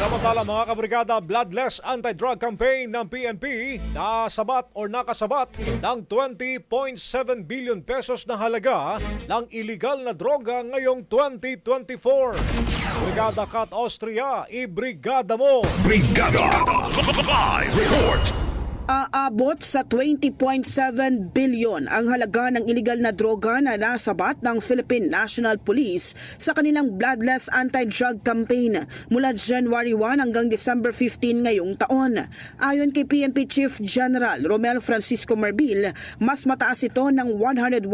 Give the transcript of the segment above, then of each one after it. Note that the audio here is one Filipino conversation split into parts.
Samantala mga kabrigada, bloodless anti-drug campaign ng PNP nasabat o nakasabat ng 20.7 billion pesos na halaga ng iligal na droga ngayong 2024. Brigada Kat Austria, ibrigada mo! Brigada Live Report. Aabot sa 20.7 bilyon ang halaga ng iligal na droga na nasabat ng Philippine National Police sa kanilang bloodless anti-drug campaign mula January 1 hanggang December 15 ngayong taon. Ayon kay PNP Chief General Romel Francisco Marbil, mas mataas ito ng 101%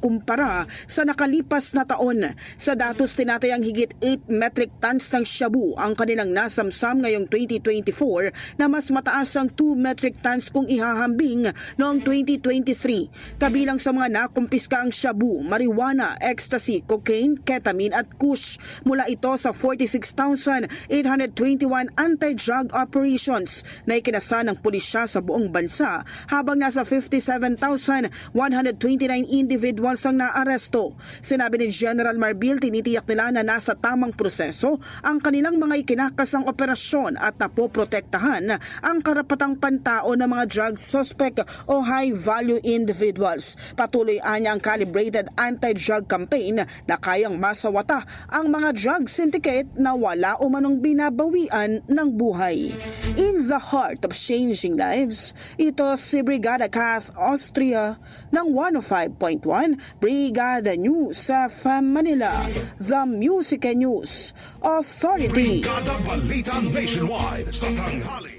kumpara sa nakalipas na taon. Sa datos, tinatayang higit 8 metric tons ng shabu ang kanilang nasamsam ngayong 2024 na mas mataas ang 2 metric tons kung ihahambing noong 2023. Kabilang sa mga nakumpiska ang shabu, marijuana, ecstasy, cocaine, ketamine at kush. Mula ito sa 46,821 anti-drug operations na ikinasa ng pulisya sa buong bansa, habang nasa 57,129 individuals ang naaresto. Sinabi ni General Marbil, tinitiyak nila na nasa tamang proseso ang kanilang mga ikinakasang operasyon at napoprotektahan ang karapatang pantao ng mga drug suspect o high-value individuals. Patuloy anya ang calibrated anti-drug campaign na kayang masawata ang mga drug syndicate na wala umanong binabawian ng buhay. In the heart of changing lives, ito si Brigada Kat Austria ng 105.1 Brigada News sa Manila, The Music and News Authority. Brigada Balita Nationwide sa tanghali.